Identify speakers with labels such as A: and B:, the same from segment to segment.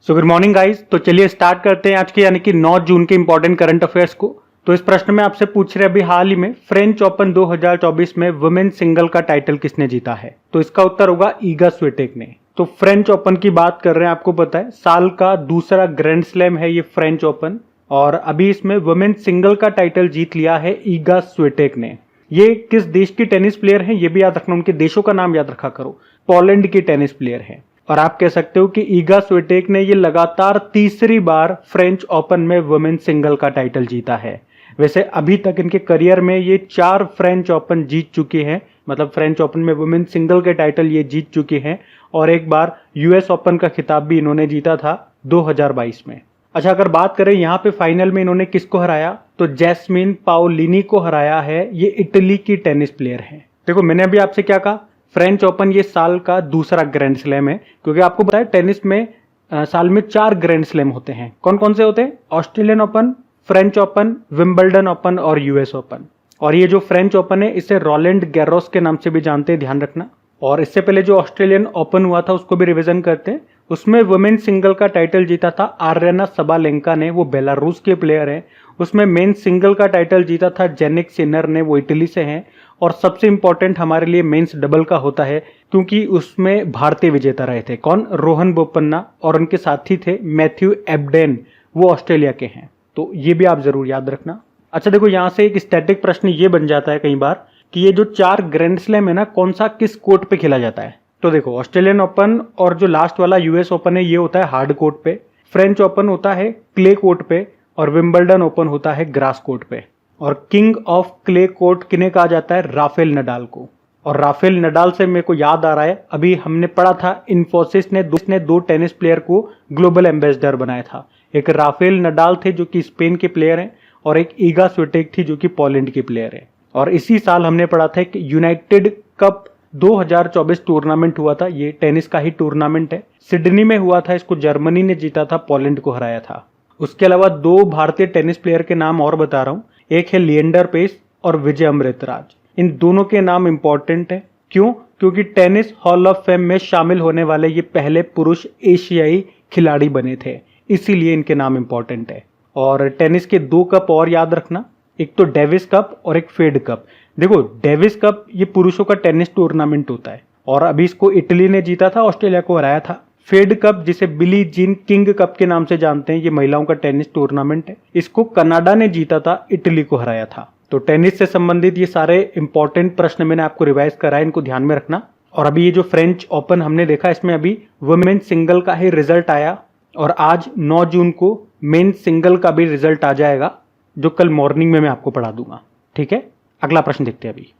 A: So good morning guys. तो चलिए start करते हैं आज के यानी कि 9 जून के इंपॉर्टेंट करंट अफेयर्स को। तो इस प्रश्न में आपसे पूछ रहे अभी हाल ही में फ्रेंच ओपन 2024 में वुमेन सिंगल का टाइटल किसने जीता है। तो इसका उत्तर होगा ईगा स्विटेक ने। तो फ्रेंच ओपन की बात कर रहे हैं, आपको पता है साल का दूसरा ग्रैंड स्लैम है ये फ्रेंच ओपन, और अभी इसमें वुमेन सिंगल का टाइटल जीत लिया है ईगा स्विटेक ने। ये किस देश की टेनिस प्लेयर हैं ये भी याद रखना, उनके देशों का नाम याद रखा करो। पोलैंड की टेनिस प्लेयर है, और आप कह सकते हो कि ईगा स्विटेक ने ये लगातार तीसरी बार फ्रेंच ओपन में वुमेन सिंगल का टाइटल जीता है। वैसे अभी तक इनके करियर में ये 4 फ्रेंच ओपन जीत चुके हैं, मतलब फ्रेंच ओपन में वुमेन सिंगल के टाइटल ये जीत चुके हैं, और एक बार यूएस ओपन का खिताब भी इन्होंने जीता था 2022 में। अच्छा, अगर बात करें यहाँ पे फाइनल में इन्होंने किसको हराया, तो जैस्मिन पाओलिनी को हराया है। ये इटली की टेनिस प्लेयर है। देखो मैंने अभी आपसे क्या कहा, फ्रेंच ओपन ये साल का दूसरा ग्रैंड स्लैम है, क्योंकि आपको पता है टेनिस में साल में 4 ग्रैंड स्लैम होते हैं। कौन कौन से होते हैं? Australian open, French open, Wimbledon open और यूएस ओपन। और ये जो फ्रेंच ओपन है इसे रोलैंड गैरोस के नाम से भी जानते हैं, ध्यान रखना। और इससे पहले जो ऑस्ट्रेलियन ओपन हुआ था उसको भी रिवीजन करते हैं। उसमें वुमेन सिंगल का टाइटल जीता था आर्यना सबालेंका ने, वो बेलारूस के प्लेयर है। उसमें मेन सिंगल का टाइटल जीता था जेनिक सिनर ने, वो इटली से हैं। और सबसे इंपॉर्टेंट हमारे लिए मेंस डबल का होता है, क्योंकि उसमें भारतीय विजेता रहे थे। कौन? रोहन बोपन्ना, और उनके साथी थे मैथ्यू एब्डेन, वो ऑस्ट्रेलिया के हैं। तो ये भी आप जरूर याद रखना। अच्छा देखो, यहां से एक स्टैटिक प्रश्न ये बन जाता है कई बार कि ये जो 4 ग्रैंड स्लैम है ना, कौन सा किस कोर्ट पे खेला जाता है। तो देखो ऑस्ट्रेलियन ओपन और जो लास्ट वाला यूएस ओपन है ये होता है हार्ड कोर्ट पे, फ्रेंच ओपन होता है क्ले कोर्ट पे, और विंबलडन ओपन होता है ग्रास कोर्ट पे। और किंग ऑफ क्ले कोर्ट किन्हें कहा जाता है? राफेल नडाल को। और राफेल नडाल से मेरे को याद आ रहा है, अभी हमने पढ़ा था इन्फोसिस ने 2 टेनिस प्लेयर को ग्लोबल एम्बेसडर बनाया था। एक राफेल नडाल थे जो कि स्पेन के प्लेयर हैं, और एक ईगा स्विटेक थी जो कि पोलैंड की प्लेयर है। और इसी साल हमने पढ़ा था कि यूनाइटेड कप 2024 टूर्नामेंट हुआ था, ये टेनिस का ही टूर्नामेंट है, सिडनी में हुआ था। इसको जर्मनी ने जीता था, पोलैंड को हराया था। उसके अलावा 2 भारतीय टेनिस प्लेयर के नाम और बता रहा हूं, एक है लिएंडर पेस और विजय अमृतराज। इन दोनों के नाम इंपॉर्टेंट है। क्यों? क्योंकि टेनिस हॉल ऑफ फेम में शामिल होने वाले ये पहले पुरुष एशियाई खिलाड़ी बने थे, इसीलिए इनके नाम इंपॉर्टेंट है। और टेनिस के 2 कप और याद रखना, एक तो डेविस कप और एक फेड कप। देखो डेविस कप ये पुरुषों का टेनिस टूर्नामेंट होता है, और अभी इसको इटली ने जीता था, ऑस्ट्रेलिया को हराया था। फेड कप जिसे बिली जीन किंग कप के नाम से जानते हैं, ये महिलाओं का टेनिस टूर्नामेंट है, इसको कनाडा ने जीता था, इटली को हराया था। तो टेनिस से संबंधित ये सारे इंपॉर्टेंट प्रश्न मैंने आपको रिवाइज कराए, इनको ध्यान में रखना। और अभी ये जो फ्रेंच ओपन हमने देखा, इसमें अभी वुमेन सिंगल का ही रिजल्ट आया, और आज 9 जून को मेन सिंगल का भी रिजल्ट आ जाएगा, जो कल मॉर्निंग में मैं आपको पढ़ा दूंगा। ठीक है, अगला प्रश्न देखते हैं। अभी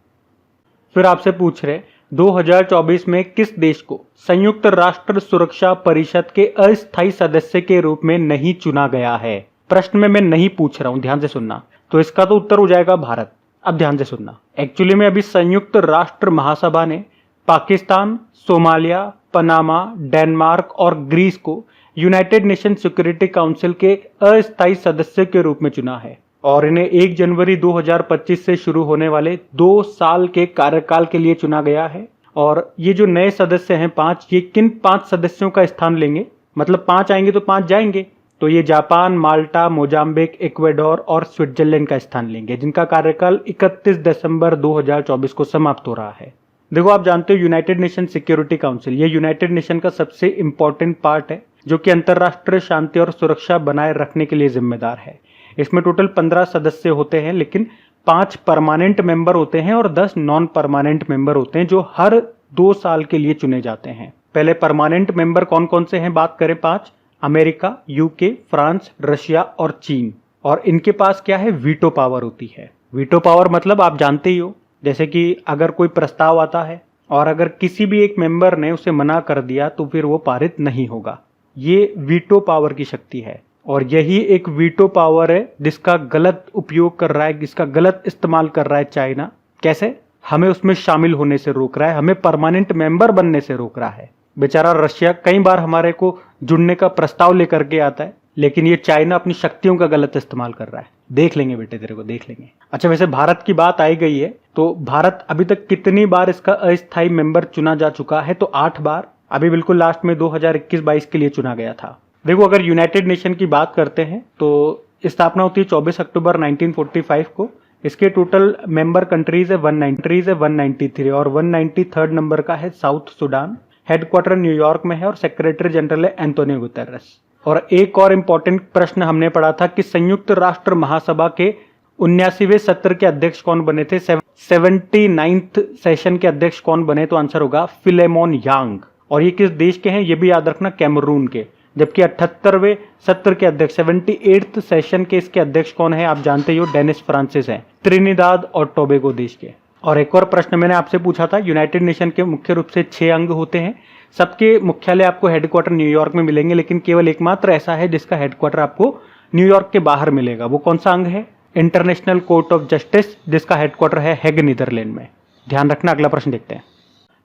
A: फिर आपसे पूछ रहे 2024 में किस देश को संयुक्त राष्ट्र सुरक्षा परिषद के अस्थायी सदस्य के रूप में नहीं चुना गया है। प्रश्न में मैं नहीं पूछ रहा हूं, ध्यान से सुनना। तो इसका तो उत्तर हो जाएगा भारत। अब ध्यान से सुनना, एक्चुअली में अभी संयुक्त राष्ट्र महासभा ने पाकिस्तान, सोमालिया, पनामा, डेनमार्क और ग्रीस को यूनाइटेड नेशन सिक्योरिटी काउंसिल के अस्थायी सदस्य के रूप में चुना है, और इन्हें 1 जनवरी 2025 से शुरू होने वाले 2 साल के कार्यकाल के लिए चुना गया है। और ये जो नए सदस्य हैं 5, ये किन 5 सदस्यों का स्थान लेंगे? मतलब 5 आएंगे तो 5 जाएंगे। तो ये जापान, माल्टा, मोजाम्बिक, इक्वेडोर और स्विट्जरलैंड का स्थान लेंगे, जिनका कार्यकाल 31 दिसंबर 2024 को समाप्त हो रहा है। देखो आप जानते हो यूनाइटेड नेशन सिक्योरिटी काउंसिल, ये यूनाइटेड नेशन का सबसे इंपॉर्टेंट पार्ट है, जो कि अंतरराष्ट्रीय शांति और सुरक्षा बनाए रखने के लिए जिम्मेदार है। इसमें टोटल 15 सदस्य होते हैं, लेकिन 5 परमानेंट मेंबर होते हैं और 10 नॉन परमानेंट मेंबर होते हैं, जो हर 2 साल के लिए चुने जाते हैं। पहले परमानेंट मेंबर कौन कौन से हैं बात करें? 5, अमेरिका, यूके, फ्रांस, रशिया और चीन। और इनके पास क्या है? वीटो पावर होती है। वीटो पावर मतलब आप जानते ही हो, जैसे कि अगर कोई प्रस्ताव आता है और अगर किसी भी एक मेंबर ने उसे मना कर दिया तो फिर वो पारित नहीं होगा। ये वीटो पावर की शक्ति है, और यही एक वीटो पावर है जिसका गलत उपयोग कर रहा है, जिसका गलत इस्तेमाल कर रहा है चाइना। कैसे? हमें उसमें शामिल होने से रोक रहा है, हमें परमानेंट मेंबर बनने से रोक रहा है। बेचारा रशिया कई बार हमारे को जुड़ने का प्रस्ताव लेकर के आता है, लेकिन ये चाइना अपनी शक्तियों का गलत इस्तेमाल कर रहा है। देख लेंगे बेटे, तेरे को देख लेंगे। अच्छा, वैसे भारत की बात आई गई है, तो भारत अभी तक कितनी बार इसका अस्थायी मेंबर चुना जा चुका है? तो 8 बार। अभी बिल्कुल लास्ट में 2021-22 के लिए चुना गया था। देखो, अगर यूनाइटेड नेशन की बात करते हैं तो स्थापना होती है 24 अक्टूबर 1945 को। इसके टोटल मेंबर कंट्रीज है 193 और 193 नंबर का है साउथ सुडान। हेडक्वार्टर न्यूयॉर्क में है और सेक्रेटरी जनरल है एंटोनियो गुतेरेस। और एक और इम्पोर्टेंट प्रश्न हमने पढ़ा था कि संयुक्त राष्ट्र महासभा के 79वें सत्र के अध्यक्ष कौन बने थे, 79th सेशन के अध्यक्ष कौन बने, तो आंसर होगा फिलेमोन यांग। और ये किस देश के हैं ये भी याद रखना, कैमरून के। जबकि 78वें सत्र के अध्यक्ष 78th सेशन के इसके अध्यक्ष कौन है, आप जानते ही हो, डेनिस फ्रांसिस हैं, त्रिनिदाद और टोबैगो देश के। और एक और प्रश्न मैंने आपसे पूछा था, यूनाइटेड नेशन के मुख्य रूप से 6 अंग होते हैं। सबके मुख्यालय आपको हेडक्वार्टर न्यूयॉर्क में मिलेंगे, लेकिन केवल एकमात्र ऐसा है जिसका हेडक्वार्टर आपको न्यूयॉर्क के बाहर मिलेगा। वो कौन सा अंग है, इंटरनेशनल कोर्ट ऑफ जस्टिस, जिसका हेडक्वार्टर है हेग, नीदरलैंड में। ध्यान रखना। अगला प्रश्न देखते हैं।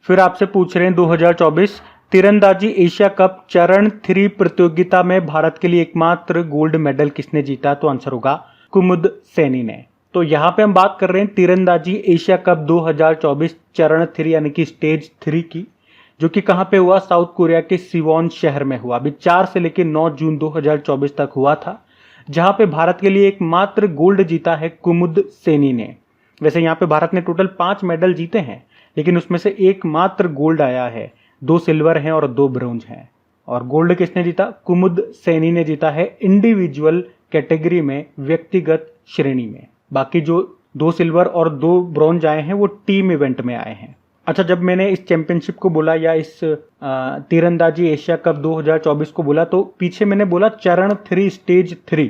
A: फिर आपसे पूछ रहे हैं 2024 तीरंदाजी एशिया कप चरण 3 प्रतियोगिता में भारत के लिए एकमात्र गोल्ड मेडल किसने जीता, तो आंसर होगा कुमुद सैनी ने। तो यहाँ पे हम बात कर रहे हैं तीरंदाजी एशिया कप 2024 चरण 3 यानी कि स्टेज 3 की, जो कि कहाँ पे हुआ, साउथ कोरिया के सिवोन शहर में हुआ। अभी 4 से लेकर 9 जून 2024 तक हुआ था, जहां पे भारत के लिए एकमात्र गोल्ड जीता है कुमुद सैनी ने। वैसे यहाँ पे भारत ने टोटल 5 मेडल जीते हैं, लेकिन उसमें से एकमात्र गोल्ड आया है, 2 सिल्वर हैं और 2 ब्रोंज हैं। और गोल्ड किसने जीता, कुमुद सैनी ने जीता है इंडिविजुअल कैटेगरी में, व्यक्तिगत श्रेणी में। बाकी जो 2 सिल्वर और 2 ब्रोंज आए हैं वो टीम इवेंट में आए हैं। अच्छा, जब मैंने इस चैंपियनशिप को बोला या इस तीरंदाजी एशिया कप 2024 को बोला, तो पीछे मैंने बोला चरण 3 स्टेज 3।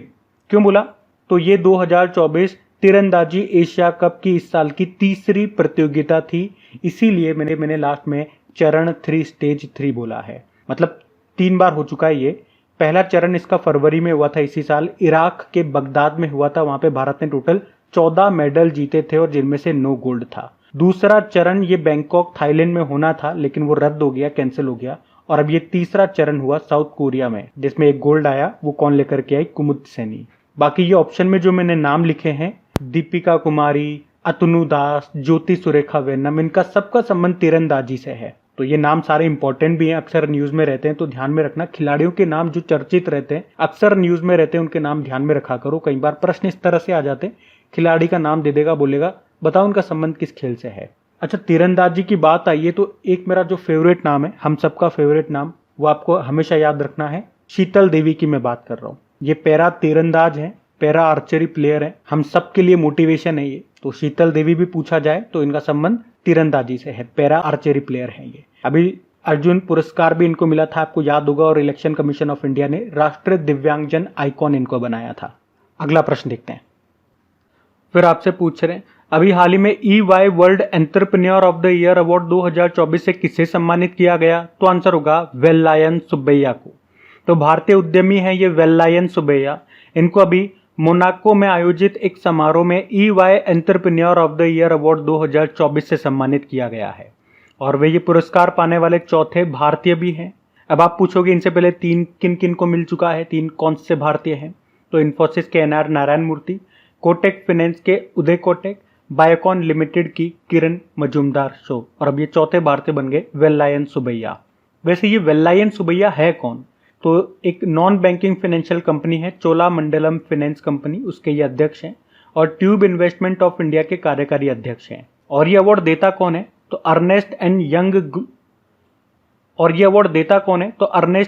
A: क्यों बोला, तो ये 2024 तीरंदाजी एशिया कप की इस साल की तीसरी प्रतियोगिता थी, इसीलिए मैंने लास्ट में चरण 3 स्टेज 3 बोला है। मतलब 3 बार हो चुका है ये। पहला चरण इसका फरवरी में हुआ था इसी साल, इराक के बगदाद में हुआ था। वहां पे भारत ने टोटल 14 मेडल जीते थे और जिनमें से 9 गोल्ड था। दूसरा चरण ये बैंकॉक थाईलैंड में होना था, लेकिन वो रद्द हो गया, कैंसिल हो गया। और अब ये तीसरा चरण हुआ साउथ कोरिया में, जिसमें 1 गोल्ड आया। वो कौन लेकर के आई, कुमुद सैनी। बाकी ये ऑप्शन में जो मैंने नाम लिखे हैं, दीपिका कुमारी, अतनु दास, ज्योति सुरेखा वेन्नम, इनका सबका संबंध तीरंदाजी से है। तो ये नाम सारे इंपॉर्टेंट भी हैं, अक्सर न्यूज में रहते हैं, तो ध्यान में रखना। खिलाड़ियों के नाम जो चर्चित रहते हैं, अक्सर न्यूज में रहते हैं, उनके नाम ध्यान में रखा करो। कई बार प्रश्न इस तरह से आ जाते हैं, खिलाड़ी का नाम दे देगा, बोलेगा बताओ उनका संबंध किस खेल से है। अच्छा, तीरंदाजी की बात आई है तो एक मेरा जो फेवरेट नाम है, हम सबका फेवरेट नाम, वो आपको हमेशा याद रखना है, शीतल देवी की मैं बात कर रहा हूँ। ये पैरा तीरंदाज है, पैरा आर्चरी प्लेयर है, हम सबके लिए मोटिवेशन है ये। तो शीतल देवी भी पूछा जाए तो इनका संबंध तीरंदाजी से है, पैरा आर्चरी प्लेयर है ये। अभी अर्जुन पुरस्कार भी इनको मिला था, आपको याद होगा, और इलेक्शन कमीशन ऑफ इंडिया ने राष्ट्रीय दिव्यांगजन आइकॉन इनको बनाया था। अगला प्रश्न देखते हैं। फिर आपसे पूछ रहे हैं, अभी हाल ही में EY world entrepreneur of the year award 2024 से किसे सम्मानित किया गया, तो आंसर होगा वेलायन सुब्बैया को। तो भारतीय उद्यमी है ये वेलायन सुब्बैया। इनको अभी मोनाको में आयोजित एक समारोह में EY entrepreneur of the year award 2024 से सम्मानित किया गया है, और वे ये पुरस्कार पाने वाले चौथे भारतीय भी हैं। अब आप पूछोगे इनसे पहले 3 किन किन को मिल चुका है, 3 कौन से भारतीय हैं, तो इन्फोसिस के NR नारायण मूर्ति, कोटेक फाइनेंस के उदय कोटेक, बायोकॉन लिमिटेड की किरण मजूमदार शो, और अब ये चौथे भारतीय बन गए वेलायन सुब्बैया। वैसे ये वेलायन सुब्बैया है कौन, तो एक नॉन बैंकिंग फाइनेंशियल कंपनी है, चोलामंडलम फाइनेंस कंपनी, उसके ये अध्यक्ष हैं, और ट्यूब इन्वेस्टमेंट ऑफ इंडिया के कार्यकारी अध्यक्ष हैं। और ये अवार्ड देता कौन है, तो Ernst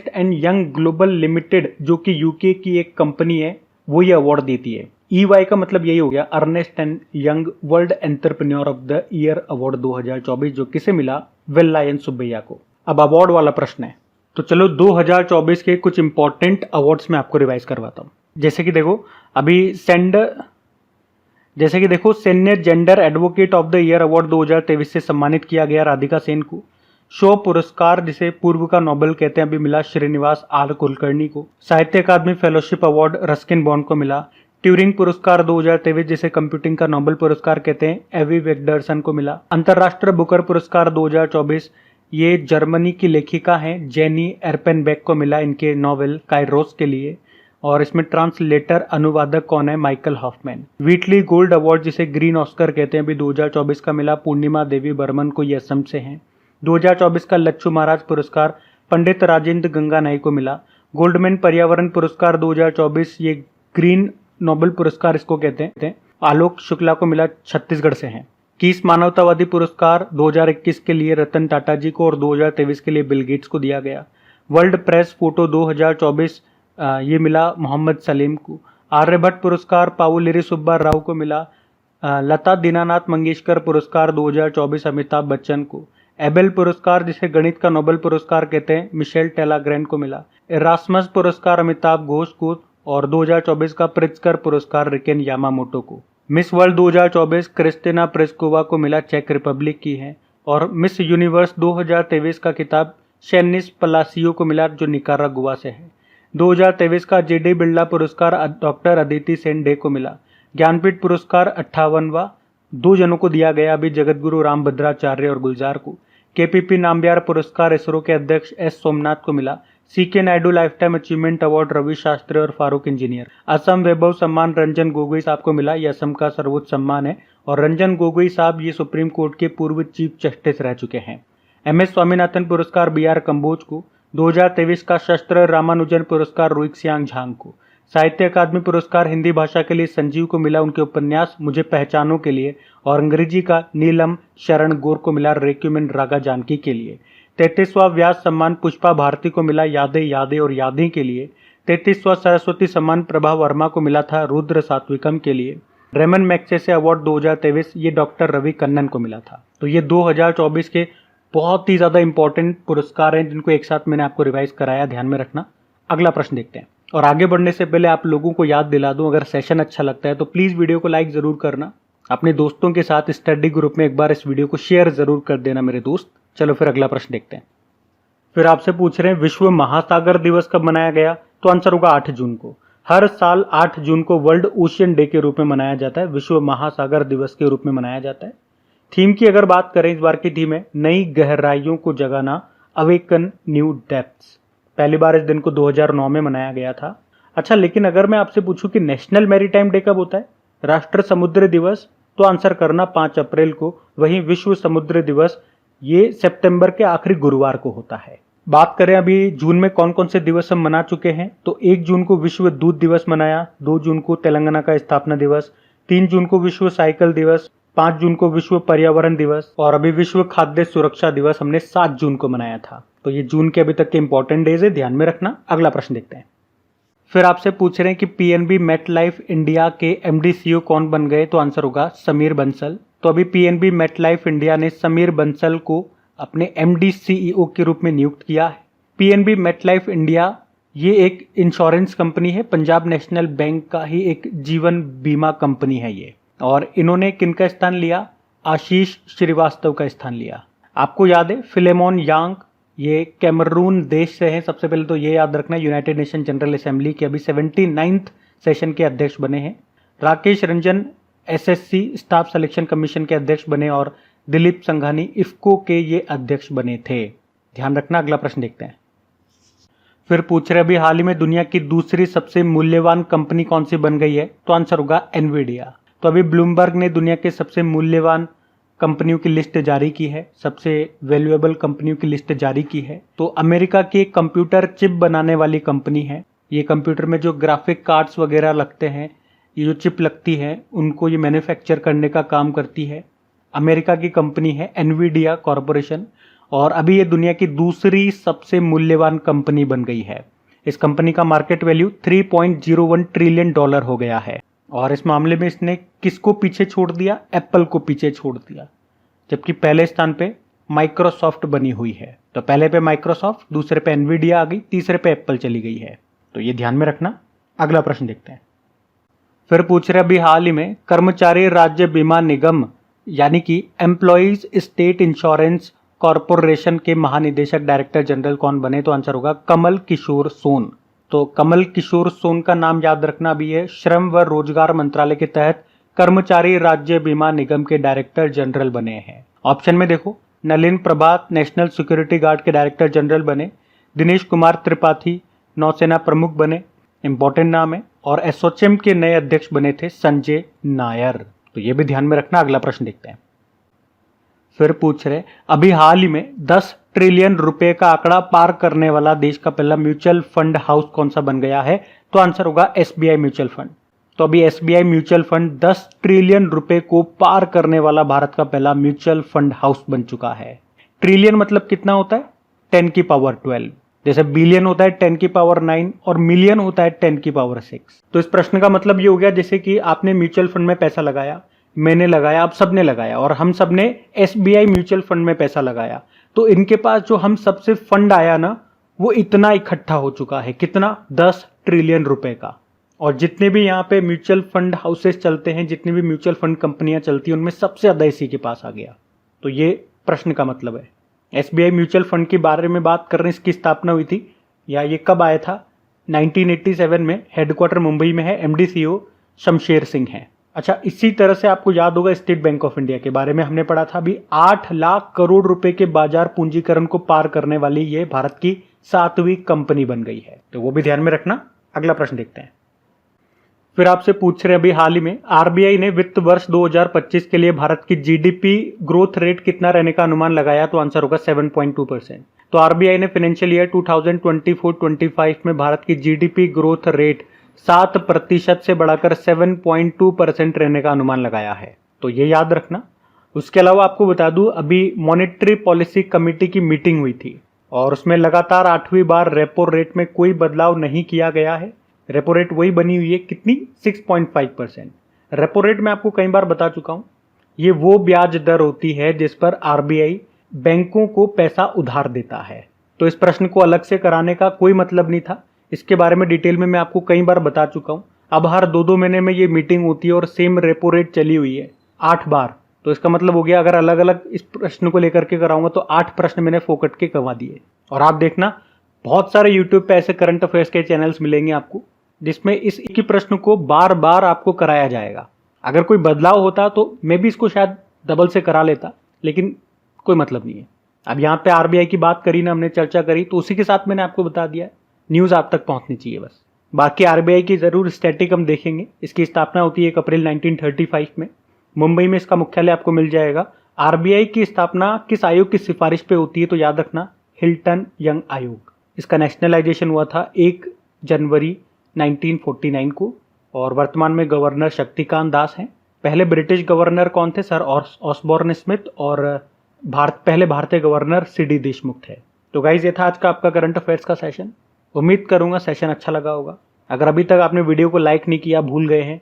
A: and Young global limited, जो कि यूके की एक कंपनी है, वो ये अवार्ड देती है। EY का मतलब यही हो गया, Ernst and Young world entrepreneur of the year award 2024, जो किसे मिला, वेलायन सुब्बैया को। अब अवार्ड वाला प्रश्न है, तो चलो 2024 के कुछ इंपॉर्टेंट अवार्ड्स में आपको रिवाइज करवाता हूँ। जैसे कि देखो senior gender advocate of the year award 2023 से सम्मानित किया गया राधिका सेन को। शो पुरस्कार, जिसे पूर्व का नोबेल कहते हैं, अभी मिला श्रीनिवास आर कुलकर्णी को। साहित्य अकादमी फेलोशिप अवार्ड रस्किन बॉन्ड को मिला। ट्यूरिंग पुरस्कार 2023, जिसे कंप्यूटिंग का नोबेल पुरस्कार कहते हैं, एवी वेगडरसन को मिला। अंतर्राष्ट्रीय बुकर पुरस्कार 2024, ये जर्मनी की लेखिका हैं जेनी एर्पेनबेक को मिला, इनके नॉवेल काइरोस के लिए। और इसमें ट्रांसलेटर अनुवादक कौन है, माइकल हॉफमैन। व्हीटली गोल्ड अवार्ड, जिसे ग्रीन ऑस्कर कहते हैं, अभी 2024 का मिला पूर्णिमा देवी बर्मन को, ये असम से हैं। 2024 का लच्छू महाराज पुरस्कार पंडित राजेंद्र गंगा नाई को मिला। गोल्डमैन पर्यावरण पुरस्कार 2024, ये ग्रीन नोबेल पुरस्कार इसको कहते हैं, आलोक शुक्ला को मिला, छत्तीसगढ़ से हैं। किस मानवतावादी पुरस्कार 2021 के लिए रतन टाटा जी को और 2023 के लिए बिल गेट्स को दिया गया। वर्ल्ड प्रेस फोटो 2024 ये मिला मोहम्मद सलीम को। आर्यभट्ट पुरस्कार पावुलेरी सुब्बा राव को मिला। लता दीनानाथ मंगेशकर पुरस्कार 2024 अमिताभ बच्चन को। एबेल पुरस्कार जिसे गणित का नोबेल पुरस्कार कहते हैं मिशेल टेलाग्रैंड को मिला। एरास्मस पुरस्कार अमिताभ घोष को और 2024 का प्रित्जकर पुरस्कार रिकेन यामामोटो को। मिस वर्ल्ड 2024 क्रिस्टिना प्रेस्कोवा को मिला, चेक रिपब्लिक की है। और मिस यूनिवर्स 2023 का खिताब शेनिस पलासियो को मिला जो निकारागुआ से है। 2023 का जेडी बिरला पुरस्कार डॉक्टर अदिति सेन डे को मिला। ज्ञानपीठ पुरस्कार 58वां 2 जनों को दिया गया, अभी जगतगुरु रामभद्राचार्य और गुलजार को। केपीपी नाम्बियार पुरस्कार इसरो के अध्यक्ष एस सोमनाथ को मिला। C K Naidu life time achievement award Ravi Shastri और फारूक इंजीनियर। असम वैभव सम्मान रंजन गोगोई साहब को मिला, यह असम का सर्वोच्च सम्मान है और रंजन गोगोई साहब ये सुप्रीम कोर्ट के पूर्व चीफ जस्टिस रह चुके हैं। एमएस स्वामीनाथन पुरस्कार बीआर कंबोज को। 2023 का शस्त्र रामानुजन पुरस्कार रुइक्सियांग झांग को। साहित्य अकादमी पुरस्कार हिंदी भाषा के लिए संजीव को मिला, उनके उपन्यास मुझे पहचानों के लिए, और अंग्रेजी का नीलम शरण गौर को मिला रेक्यूमेन रागा जानकी के लिए। 33वां व्यास सम्मान पुष्पा भारती को मिला यादें यादें और यादें के लिए। 33वां सरस्वती सम्मान प्रभा वर्मा को मिला था रुद्र सात्विकम के लिए। रेमन मैग्सेसे अवार्ड 2023 ये डॉक्टर रवि कन्नन को मिला था। तो ये 2024 के बहुत ही ज़्यादा इंपॉर्टेंट पुरस्कार हैं जिनको एक साथ मैंने आपको रिवाइज कराया, ध्यान में रखना। अगला प्रश्न देखते हैं और आगे बढ़ने से पहले आप लोगों को याद दिला दूं, अगर सेशन अच्छा लगता है तो प्लीज़ वीडियो को लाइक ज़रूर करना। अपने दोस्तों के साथ स्टडी ग्रुप में एक बार इस वीडियो को शेयर ज़रूर कर देना मेरे दोस्त। चलो फिर अगला प्रश्न देखते हैं। फिर आपसे पूछ रहे हैं विश्व महासागर दिवस कब मनाया गया, तो आंसर होगा 8 जून को। हर साल 8 जून को वर्ल्ड ओशियन डे के रूप में मनाया जाता है, विश्व महासागर दिवस के रूप में मनाया जाता है। थीम की अगर बात करें, इस बार की थीम है नई गहराइयों को जगाना, अवेकन न्यू डेप्थ्स। पहली बार इस दिन को 2009 में मनाया गया था। अच्छा, लेकिन अगर मैं आपसे पूछूं कि नेशनल मैरीटाइम डे कब होता है, राष्ट्र समुद्र दिवस, तो आंसर करना 5 अप्रैल को। वहीं विश्व समुद्र दिवस ये सितंबर के आखिरी गुरुवार को होता है। बात करें अभी जून में कौन कौन से दिवस हम मना चुके हैं, तो 1 जून को विश्व दूध दिवस मनाया, 2 जून को तेलंगाना का स्थापना दिवस, 3 जून को विश्व साइकिल दिवस, 5 जून को विश्व पर्यावरण दिवस और अभी विश्व खाद्य सुरक्षा दिवस हमने 7 जून को मनाया था। तो ये जून के अभी तक के इंपॉर्टेंट डेज है, ध्यान में रखना। अगला प्रश्न देखते हैं। फिर आपसे पूछ रहे हैं कि पीएनबी मेटलाइफ इंडिया के एमडी सीईओ कौन बन गए, तो आंसर होगा समीर बंसल। तो अभी पीएनबी मेटलाइफ इंडिया ने समीर बंसल को अपने एमडी सीईओ के रूप में नियुक्त किया है। पीएनबी मेटलाइफ इंडिया ये एक इंश्योरेंस कंपनी है, पंजाब नेशनल बैंक का ही एक जीवन बीमा कंपनी है ये। और इन्होंने किनका स्थान लिया, आशीष श्रीवास्तव का स्थान लिया। आपको याद है फिलेमोन यांग ये कैमरून देश से हैं। सबसे पहले तो ये याद रखना, यूनाइटेड नेशन जनरल असेंबली के अभी 79th सेशन के अध्यक्ष बने हैं। Rakesh Ranjan SSC staff selection commission के अध्यक्ष बने और दिलीप संघानी इफ्को के ये अध्यक्ष बने थे, ध्यान रखना। अगला प्रश्न देखते हैं। फिर पूछ रहे अभी हाल ही में दुनिया की दूसरी सबसे मूल्यवान कंपनी कौन सी बन गई है, तो आंसर होगा एनवीडिया। तो अभी ब्लूमबर्ग ने दुनिया के सबसे मूल्यवान कंपनियों की लिस्ट जारी की है, सबसे वैल्यूएबल कंपनियों की लिस्ट जारी की है। तो अमेरिका की एक कंप्यूटर चिप बनाने वाली कंपनी है। ये कंप्यूटर में जो ग्राफिक कार्ड्स वगैरह लगते हैं, ये जो चिप लगती है उनको ये मैन्युफैक्चर करने का काम करती है। अमेरिका की कंपनी है एनवीडिया कॉरपोरेशन और अभी ये दुनिया की दूसरी सबसे मूल्यवान कंपनी बन गई है। इस कंपनी का मार्केट वैल्यू $3.01 ट्रिलियन हो गया है और इस मामले में इसने किसको पीछे छोड़ दिया, एप्पल को पीछे छोड़ दिया, जबकि पहले स्थान पे माइक्रोसॉफ्ट बनी हुई है। तो पहले पे माइक्रोसॉफ्ट, दूसरे पे एनवीडिया आ गई, तीसरे पे एप्पल चली गई है। तो ये ध्यान में रखना। अगला प्रश्न देखते हैं। फिर पूछ रहे अभी हाल ही में कर्मचारी राज्य बीमा निगम यानी कि एम्प्लॉइज स्टेट इंश्योरेंस कॉरपोरेशन के महानिदेशक डायरेक्टर जनरल कौन बने, तो आंसर होगा कमल किशोर सोन। तो कमल किशोर सोन का नाम याद रखना भी है, श्रम व रोजगार मंत्रालय के तहत कर्मचारी राज्य बीमा निगम के डायरेक्टर जनरल बने हैं। ऑप्शन में देखो, नलिन प्रभात नेशनल सिक्योरिटी गार्ड के डायरेक्टर जनरल बने, दिनेश कुमार त्रिपाठी नौसेना प्रमुख बने, इंपॉर्टेंट नाम है, और एसोचेम के नए अध्यक्ष बने थे संजय नायर। तो ये भी ध्यान में रखना। अगला प्रश्न देखते हैं। फिर पूछ रहे अभी हाल ही में 10 ट्रिलियन रुपए का आंकड़ा पार करने वाला देश का पहला म्यूचुअल फंड हाउस कौन सा बन गया है? तो आंसर होगा एसबीआई म्यूचुअल फंड। तो अभी एसबीआई म्यूचुअल फंड 10 ट्रिलियन रुपए को पार करने वाला भारत का पहला म्यूचुअल फंड हाउस बन चुका है। ट्रिलियन मतलब कितना होता है? 10 की पावर 12। जैसे बिलियन होता है 10 की पावर 9 और मिलियन होता है 10 की पावर 6। तो इस प्रश्न का मतलब ये हो गया जैसे कि आपने म्यूचुअल फंड में पैसा लगाया, मैंने लगाया, आप सबने लगाया और हम सबने एसबीआई म्यूचुअल फंड में पैसा लगाया, तो इनके पास जो हम सबसे फंड आया ना, वो इतना इकट्ठा हो चुका है। कितना? 10 ट्रिलियन रुपए का। और जितने भी यहाँ पे म्यूचुअल फंड हाउसेस चलते हैं, जितनी भी म्यूचुअल फंड कंपनियां चलती हैं, उनमें सबसे ज्यादा इसी के पास आ गया। तो ये प्रश्न का मतलब है। एसबीआई म्यूचुअल फंड के बारे में बात कर रहे हैं, इसकी स्थापना हुई थी या ये कब आया था? 1987 में। हेडक्वार्टर मुंबई में है, एमडी सीईओ शमशेर सिंह है। अच्छा, इसी तरह से आपको याद होगा स्टेट बैंक ऑफ इंडिया के बारे में हमने पढ़ा था। अभी 8 लाख करोड़ रुपए के बाजार पूंजीकरण को पार करने वाली ये भारत की 7वीं कंपनी बन गई है, तो वो भी ध्यान में रखना। अगला प्रश्न देखते हैं। फिर आपसे पूछ रहे हैं अभी हाल ही में आरबीआई ने वित्त वर्ष 2025 के लिए भारत की जीडीपी ग्रोथ रेट कितना रहने का अनुमान लगाया? तो आंसर होगा 7.2%। तो आरबीआई ने फाइनेंशियल ईयर 2024-25 में भारत की जीडीपी ग्रोथ रेट 7% से बढ़ाकर 7.2% रहने का अनुमान लगाया है, तो ये याद रखना। उसके अलावा आपको बता दूं, अभी मॉनेटरी पॉलिसी कमेटी की मीटिंग हुई थी और उसमें लगातार 8वीं बार रेपो रेट में कोई बदलाव नहीं किया गया है। रेपो रेट वही बनी हुई है, कितनी? 6.5%। रेपो रेट मैं आपको कई बार बता चुका हूं, ये वो ब्याज दर होती है जिस पर आरबीआई बैंकों को पैसा उधार देता है। तो इस प्रश्न को अलग से कराने का कोई मतलब नहीं था, इसके बारे में डिटेल में मैं आपको कई बार बता चुका हूं। अब हर 2-2 महीने में ये मीटिंग होती है और सेम रेपो रेट चली हुई है 8 बार। तो इसका मतलब हो गया, अगर अलग अलग इस प्रश्न को लेकर के कराऊंगा तो 8 प्रश्न मैंने फोकट के करवा दिए। और आप देखना, बहुत सारे यूट्यूब पे ऐसे करंट अफेयर्स के चैनल्स मिलेंगे आपको जिसमें इस एक ही प्रश्न को बार बार आपको कराया जाएगा। अगर कोई बदलाव होता तो मैं भी इसको शायद डबल से करा लेता, लेकिन कोई मतलब नहीं है। अब यहाँ पे आरबीआई की बात करी ना, हमने चर्चा करी, तो उसी के साथ मैंने आपको बता दिया, न्यूज़ आप तक पहुंचनी चाहिए बस। बाकी आरबीआई की जरूर स्टैटिक हम देखेंगे। इसकी स्थापना होती है 1 अप्रैल 1935 में। मुंबई में इसका मुख्यालय आपको मिल जाएगा। आरबीआई की स्थापना किस आयोग की सिफारिश पे होती है? तो याद रखना, हिल्टन यंग आयोग। इसका नेशनलाइजेशन हुआ था 1 जनवरी 1949 को और वर्तमान में गवर्नर शक्तिकांत दास हैं। पहले ब्रिटिश गवर्नर कौन थे? Sir Osborne Smith. और पहले भारतीय गवर्नर सीडी देशमुख थे। तो गाइज, ये था आज का आपका करंट अफेयर्स का सेशन। उम्मीद करूंगा सेशन अच्छा लगा होगा। अगर अभी तक आपने वीडियो को लाइक नहीं किया, भूल गए हैं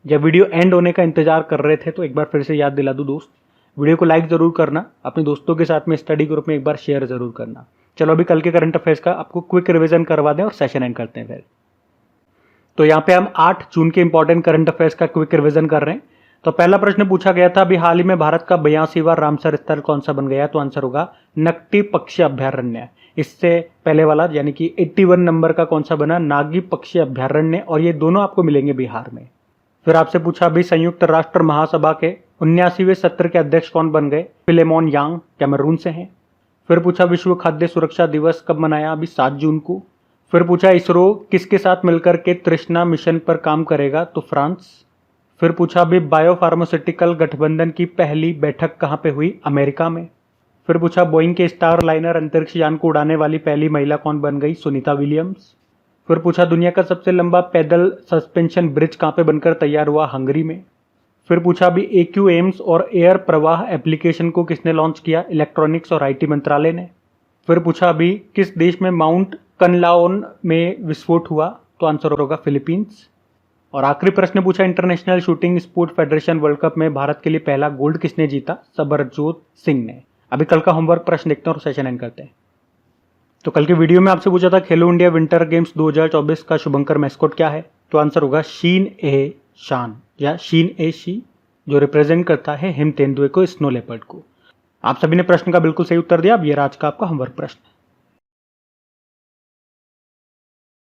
A: या वीडियो एंड होने का इंतजार कर रहे थे, तो एक बार फिर से याद दिला दूं दोस्त, वीडियो को लाइक जरूर करना, अपने दोस्तों के साथ में स्टडी ग्रुप में एक बार शेयर जरूर करना। चलो अभी कल के करंट अफेयर्स का आपको क्विक रिविजन करवा दें और सेशन एंड करते हैं फिर। तो यहाँ पे हम 8 जून के इंपॉर्टेंट करंट अफेयर्स का क्विक रिवीजन कर रहे हैं। तो पहला प्रश्न पूछा गया था, अभी हाल ही में भारत का 82वां रामसर स्थल कौन सा बन गया? तो आंसर होगा नकटी पक्षी अभ्यारण्य। इससे पहले वाला यानी कि 81 नंबर का कौन सा बना? नागी पक्षी अभ्यारण्य, और ये दोनों आपको मिलेंगे बिहार में। फिर आपसे पूछा, अभी संयुक्त राष्ट्र महासभा के 79वें सत्र के अध्यक्ष कौन बन गए? फिलेमोन यांग, कैमरून से हैं। फिर पूछा, विश्व खाद्य सुरक्षा दिवस कब मनाया? अभी 7 जून को। फिर पूछा, इसरो किसके साथ मिलकर के तृष्णा मिशन पर काम करेगा? तो फ्रांस। फिर पूछा, अभी बायोफार्मास्यूटिकल गठबंधन की पहली बैठक कहाँ पे हुई? अमेरिका में। फिर पूछा, बोइंग के स्टार लाइनर अंतरिक्ष यान को उड़ाने वाली पहली महिला कौन बन गई? सुनीता विलियम्स। फिर पूछा, दुनिया का सबसे लंबा पैदल सस्पेंशन ब्रिज कहाँ पे बनकर तैयार हुआ? हंगरी में। फिर पूछा, अभी एक्यू एम्स और एयर प्रवाह एप्लीकेशन को किसने लॉन्च किया? इलेक्ट्रॉनिक्स और आईटी मंत्रालय ने। फिर पूछा, अभी किस देश में माउंट कनलाओन में विस्फोट हुआ? तो आंसर होगा फिलीपींस। और आखिरी प्रश्न पूछा, international shooting sport federation world cup में भारत के लिए पहला गोल्ड किसने जीता? सबरजोत सिंह ने। अभी कल का होमवर्क प्रश्न देखते हैं और सेशन एंड करते हैं। तो कल के वीडियो में आपसे पूछा था, खेलो इंडिया विंटर गेम्स 2024 का शुभंकर मैस्कॉट क्या है? तो आंसर होगा शीन ए शान या शीन ए शी, जो रिप्रेजेंट करता है हिम तेंदुए को, स्नो लेपर्ड को। आप सभी ने प्रश्न का बिल्कुल सही उत्तर दिया। अब ये आज का आपका होमवर्क प्रश्न।